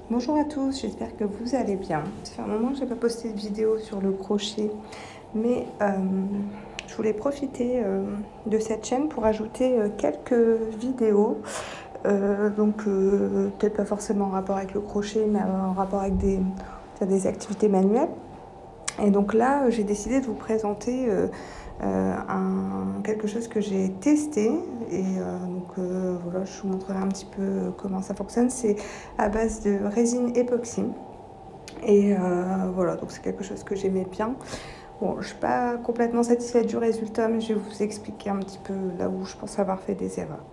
Bonjour à tous, j'espère que vous allez bien. Ça fait un moment que je n'ai pas posté de vidéo sur le crochet, mais je voulais profiter de cette chaîne pour ajouter quelques vidéos. Peut-être pas forcément en rapport avec le crochet, mais en rapport avec des activités manuelles. Et donc là, j'ai décidé de vous présenter quelque chose que j'ai testé. Et voilà, je vous montrerai un petit peu comment ça fonctionne. C'est à base de résine époxy. Et voilà, donc c'est quelque chose que j'aimais bien. Bon, je ne suis pas complètement satisfaite du résultat, mais je vais vous expliquer un petit peu là où je pense avoir fait des erreurs.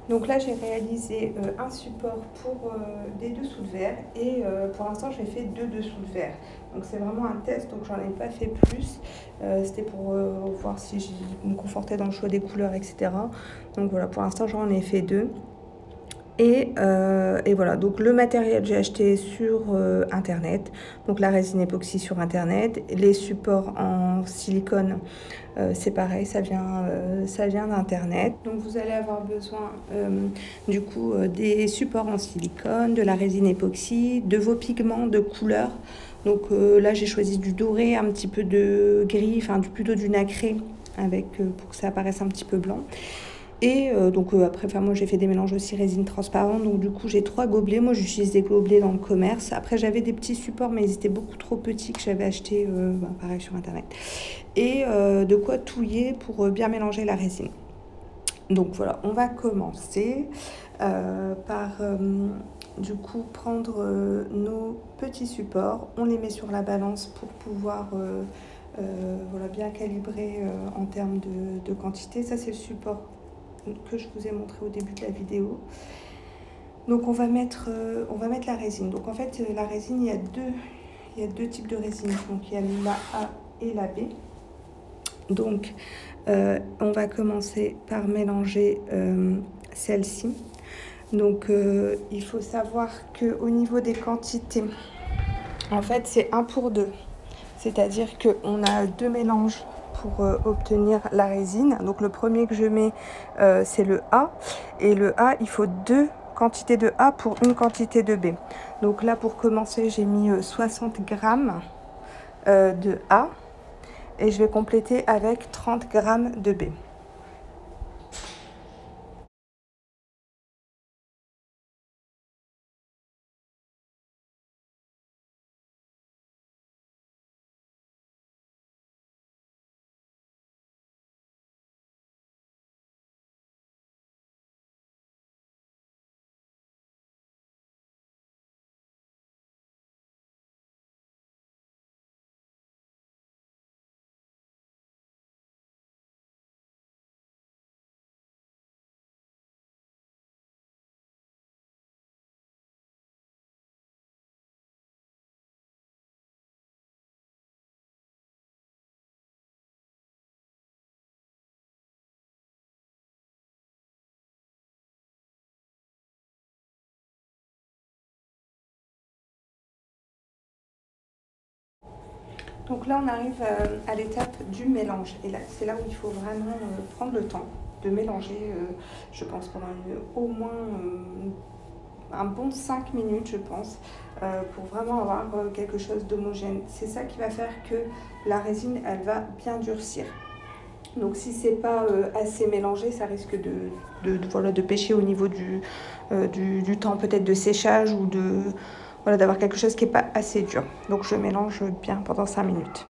Donc là, j'ai réalisé un support pour des dessous de verre et pour l'instant, j'ai fait 2 dessous de verre. Donc c'est vraiment un test, donc j'en ai pas fait plus. C'était pour voir si je me confortais dans le choix des couleurs, etc. Donc voilà, pour l'instant, j'en ai fait 2. Et voilà, donc le matériel j'ai acheté sur internet, donc la résine époxy sur internet, les supports en silicone c'est pareil, ça vient d'internet. Donc vous allez avoir besoin des supports en silicone, de la résine époxy, de vos pigments de couleur. Donc là j'ai choisi du doré, un petit peu de gris, enfin plutôt du nacré pour que ça apparaisse un petit peu blanc. Et après, moi j'ai fait des mélanges aussi résine transparente, donc du coup j'ai 3 gobelets. Moi j'utilise des gobelets dans le commerce. Après j'avais des petits supports, mais ils étaient beaucoup trop petits, que j'avais acheté pareil sur internet. Et de quoi touiller pour bien mélanger la résine. Donc voilà, on va commencer par du coup prendre nos petits supports, on les met sur la balance pour pouvoir voilà, bien calibrer en termes de quantité. Ça c'est le support que je vous ai montré au début de la vidéo. Donc on va mettre la résine. Donc en fait la résine, il y a deux types de résine. Donc il y a la A et la B. Donc on va commencer par mélanger celle-ci. Donc il faut savoir qu'au niveau des quantités, en fait c'est 1 pour 2. C'est-à-dire qu'on a 2 mélanges pour obtenir la résine. Donc le premier que je mets, c'est le A. Et le A, il faut 2 quantités de A pour une quantité de B. Donc là, pour commencer, j'ai mis 60 grammes de A. Et je vais compléter avec 30 grammes de B. Donc là, on arrive à l'étape du mélange. Et là, c'est là où il faut vraiment prendre le temps de mélanger, je pense, pendant au moins un bon 5 minutes, je pense, pour vraiment avoir quelque chose d'homogène. C'est ça qui va faire que la résine, elle va bien durcir. Donc si c'est pas assez mélangé, ça risque de pêcher au niveau du temps peut-être de séchage ou d'avoir quelque chose qui n'est pas assez dur. Donc je mélange bien pendant 5 minutes.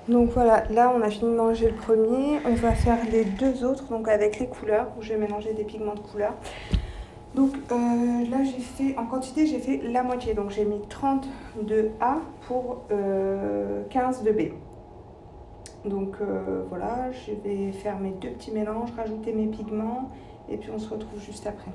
Donc voilà, là on a fini de manger le premier, on va faire les deux autres, donc avec les couleurs, où je vais mélanger des pigments de couleur. Donc là j'ai fait, en quantité j'ai fait la moitié, donc j'ai mis 30 de A pour 15 de B. Donc voilà, je vais faire mes deux petits mélanges, rajouter mes pigments, et puis on se retrouve juste après.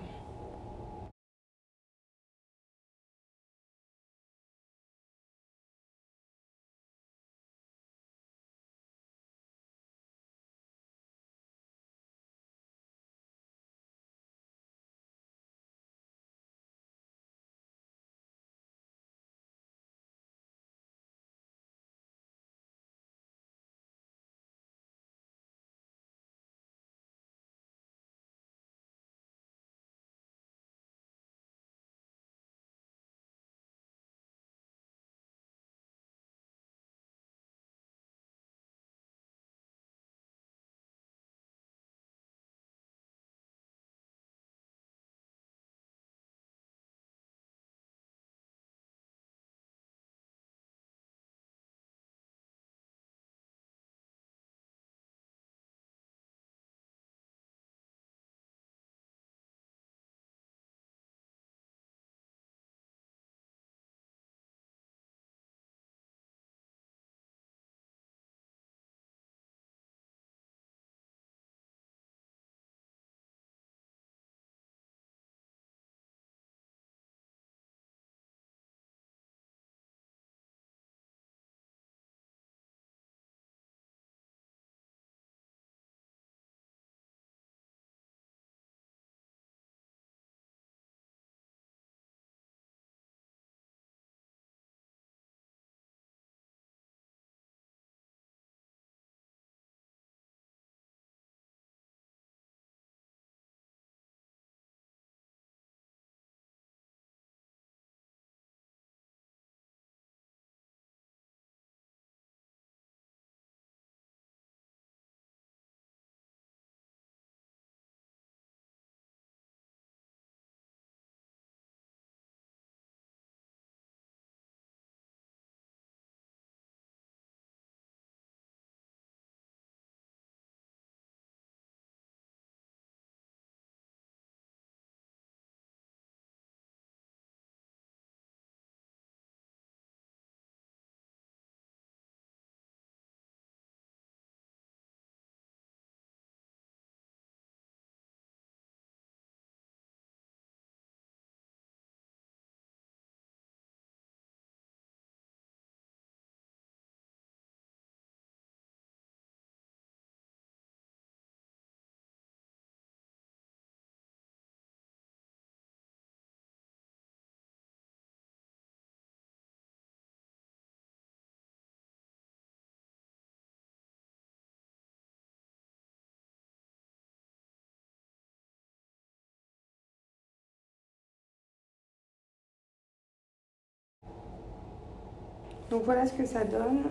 Donc voilà ce que ça donne.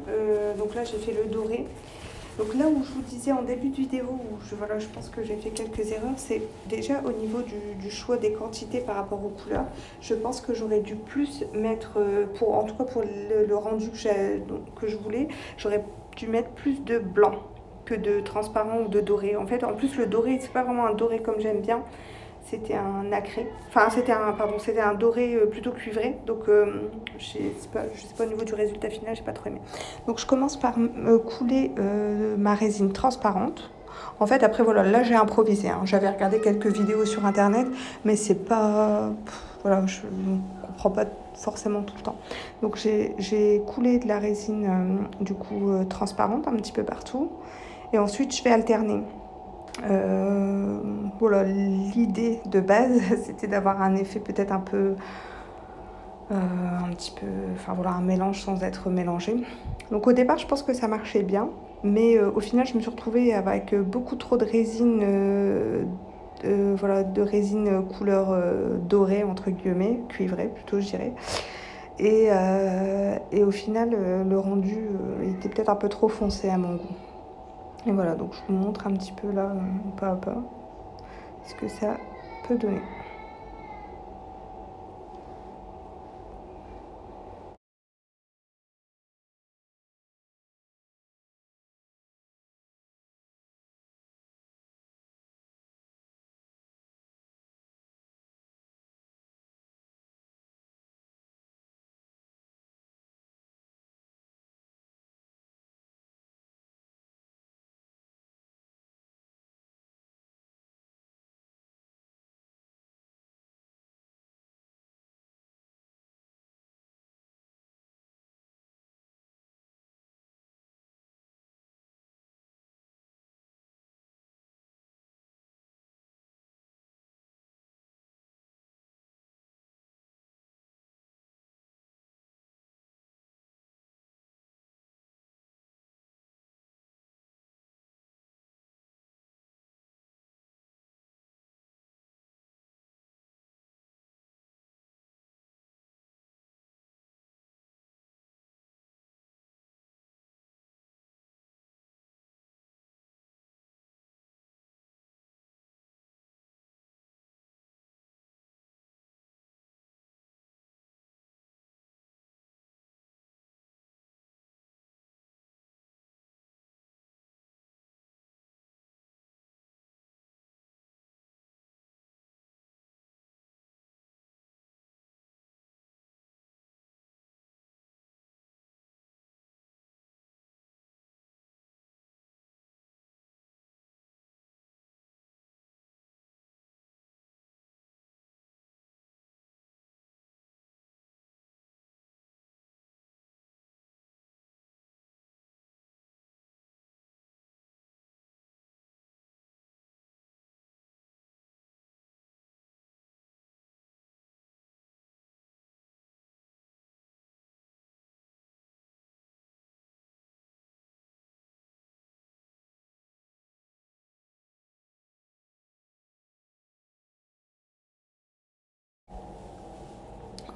Donc là j'ai fait le doré. Donc là où je vous disais en début de vidéo, où voilà, je pense que j'ai fait quelques erreurs, c'est déjà au niveau du choix des quantités par rapport aux couleurs. Je pense que j'aurais dû plus mettre, en tout cas pour le rendu que je voulais, j'aurais dû mettre plus de blanc que de transparent ou de doré. En fait, en plus le doré, c'est pas vraiment un doré comme j'aime bien. C'était un nacré, enfin c'était un doré plutôt cuivré, donc je sais pas au niveau du résultat final, j'ai pas trop aimé. Donc je commence par couler ma résine transparente. En fait après voilà, là j'ai improvisé, hein. J'avais regardé quelques vidéos sur internet, mais c'est pas, voilà, je ne comprends pas forcément tout le temps. Donc j'ai coulé de la résine du coup transparente un petit peu partout, et ensuite je vais alterner. Voilà, l'idée de base, c'était d'avoir un effet peut-être un petit peu, enfin voilà, un mélange sans être mélangé. Donc au départ, je pense que ça marchait bien, mais au final, je me suis retrouvée avec beaucoup trop de résine, voilà, de résine couleur dorée entre guillemets, cuivrée plutôt, je dirais. Et au final, le rendu était peut-être un peu trop foncé à mon goût. Et voilà, donc je vous montre un petit peu là, pas à pas, ce que ça peut donner.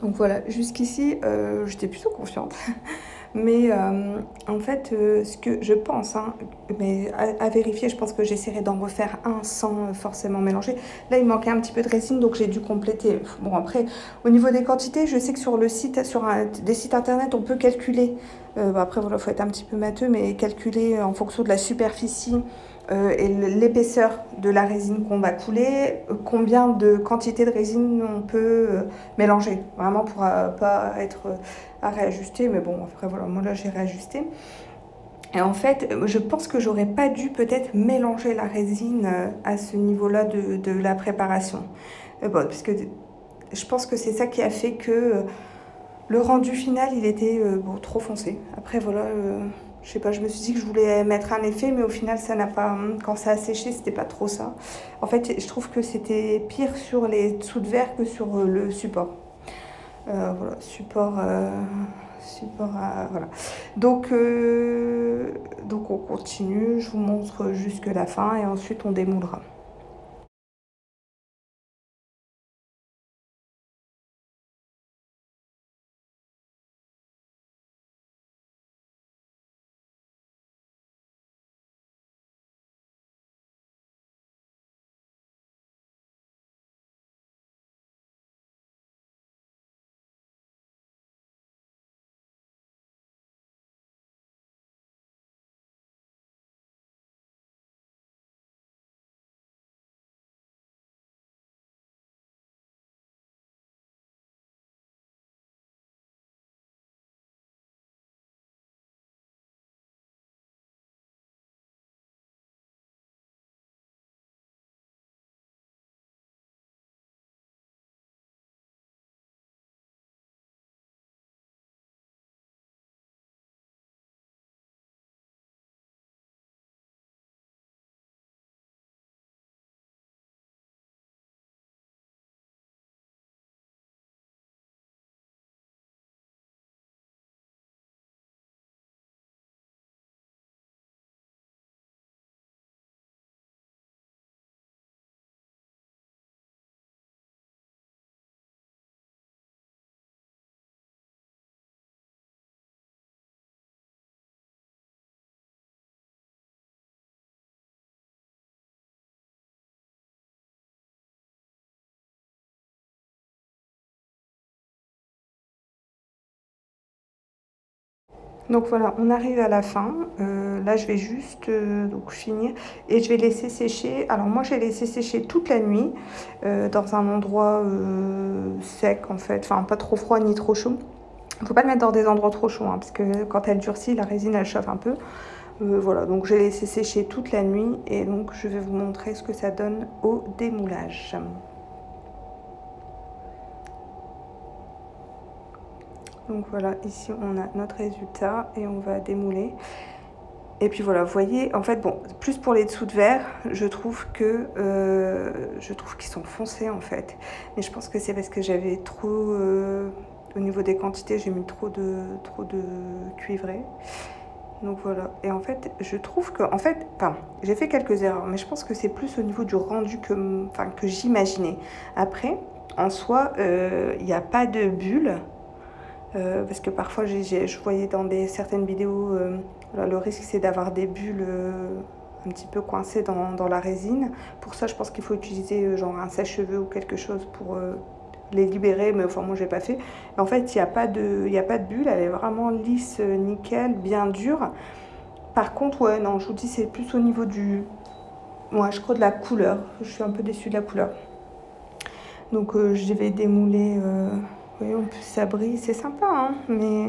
Donc voilà, jusqu'ici, j'étais plutôt confiante. Mais en fait, ce que je pense, hein, mais à vérifier, je pense que j'essaierai d'en refaire un sans forcément mélanger. Là, il manquait un petit peu de résine, donc j'ai dû compléter. Bon, après, au niveau des quantités, je sais que sur le site, des sites internet, on peut calculer. Après, voilà, il faut être un petit peu matheux, mais calculer en fonction de la superficie et l'épaisseur de la résine qu'on va couler, combien de quantité de résine on peut mélanger, vraiment pour pas être à réajuster, mais bon, après voilà, moi là j'ai réajusté. Et en fait, je pense que j'aurais pas dû peut-être mélanger la résine à ce niveau-là de la préparation. Bon, parce que je pense que c'est ça qui a fait que le rendu final, il était bon, trop foncé. Après voilà, je sais pas, je me suis dit que je voulais mettre un effet, mais au final, ça n'a pas. Quand ça a séché, c'était pas trop ça. En fait, je trouve que c'était pire sur les dessous de verre que sur le support. Voilà, support, voilà. Donc on continue, je vous montre jusque la fin et ensuite on démoulera. Donc voilà, on arrive à la fin. Là, je vais juste donc finir et je vais laisser sécher. Alors moi, j'ai laissé sécher toute la nuit dans un endroit sec en fait, enfin pas trop froid ni trop chaud. Il ne faut pas le mettre dans des endroits trop chauds hein, parce que quand elle durcit, la résine elle chauffe un peu. Voilà, donc j'ai laissé sécher toute la nuit et donc je vais vous montrer ce que ça donne au démoulage. Donc voilà, ici on a notre résultat et on va démouler. Et puis voilà, vous voyez, en fait, bon, plus pour les dessous de verre, je trouve qu'ils sont foncés en fait. Mais je pense que c'est parce que j'avais trop, au niveau des quantités, j'ai mis trop de cuivré. Donc voilà, et en fait, je trouve que, en fait, enfin, j'ai fait quelques erreurs, mais je pense que c'est plus au niveau du rendu que j'imaginais. Après, en soi, il n'y a pas de bulles. Parce que parfois je voyais dans certaines vidéos, voilà, le risque c'est d'avoir des bulles un petit peu coincées dans la résine. Pour ça je pense qu'il faut utiliser genre un sèche-cheveux ou quelque chose pour les libérer, mais enfin moi j'ai pas fait. Et en fait il n'y a pas de bulles, elle est vraiment lisse, nickel, bien dure. Par contre ouais non, je vous dis c'est plus au niveau je crois de la couleur, je suis un peu déçue de la couleur. Donc je vais démouler. Oui, en plus ça brille, c'est sympa, hein, mais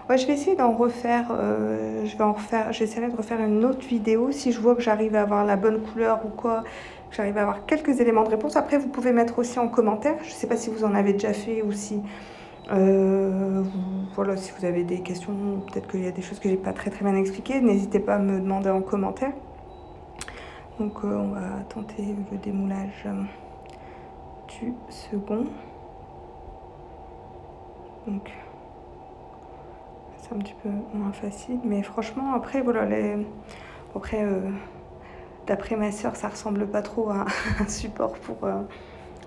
ouais, je vais essayer d'en refaire. J'essaierai de refaire une autre vidéo si je vois que j'arrive à avoir la bonne couleur ou quoi, que j'arrive à avoir quelques éléments de réponse. Après, vous pouvez mettre aussi en commentaire. Je sais pas si vous en avez déjà fait ou si voilà, si vous avez des questions, peut-être qu'il y a des choses que j'ai pas très bien expliquées. N'hésitez pas à me demander en commentaire. Donc on va tenter le démoulage du second. Donc c'est un petit peu moins facile, mais franchement après voilà d'après ma soeur ça ressemble pas trop à un support pour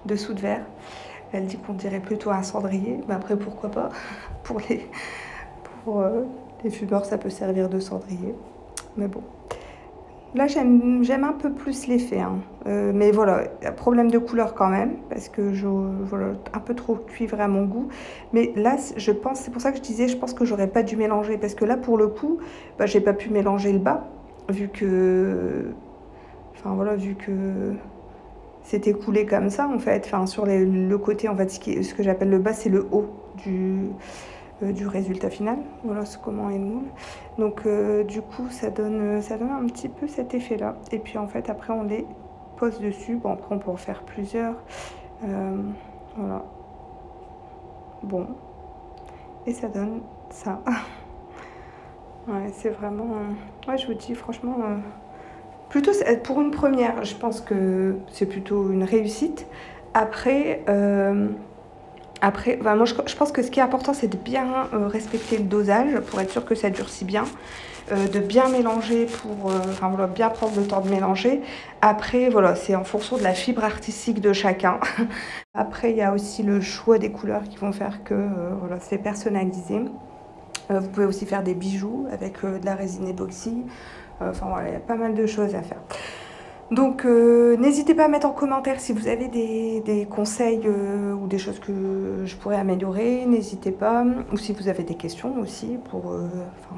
dessous de verre. Elle dit qu'on dirait plutôt un cendrier, mais après pourquoi pas. Pour les fumeurs, ça peut servir de cendrier. Mais bon. Là, j'aime un peu plus l'effet. Hein. Mais voilà, problème de couleur quand même, parce que voilà, un peu trop cuivre à mon goût. Mais là, je pense, c'est pour ça que je disais, je pense que j'aurais pas dû mélanger. Parce que là, pour le coup, bah, j'ai pas pu mélanger le bas, vu que... Enfin voilà, vu que c'était coulé comme ça, en fait. Enfin, sur le côté, en fait, ce que j'appelle le bas, c'est le haut du résultat final. Voilà comment est le moule. Donc du coup ça donne un petit peu cet effet là. Et puis en fait après on les pose dessus. Bon après on peut en faire plusieurs. Voilà. Bon. Et ça donne ça. Ouais, c'est vraiment... Ouais, je vous dis franchement... Plutôt pour une première, je pense que c'est plutôt une réussite. Après... Après, bah moi je pense que ce qui est important, c'est de bien respecter le dosage pour être sûr que ça durcit bien, de bien mélanger pour enfin, voilà, bien prendre le temps de mélanger. Après, voilà, c'est en fonction de la fibre artistique de chacun. Après, il y a aussi le choix des couleurs qui vont faire que voilà, c'est personnalisé. Vous pouvez aussi faire des bijoux avec de la résine époxy. Enfin voilà, il y a pas mal de choses à faire. Donc n'hésitez pas à mettre en commentaire si vous avez des conseils ou des choses que je pourrais améliorer, n'hésitez pas, ou si vous avez des questions aussi, enfin,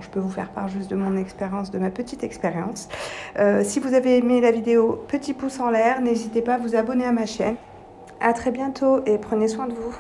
je peux vous faire part juste de mon expérience, de ma petite expérience. Si vous avez aimé la vidéo, petit pouce en l'air, n'hésitez pas à vous abonner à ma chaîne. À très bientôt et prenez soin de vous.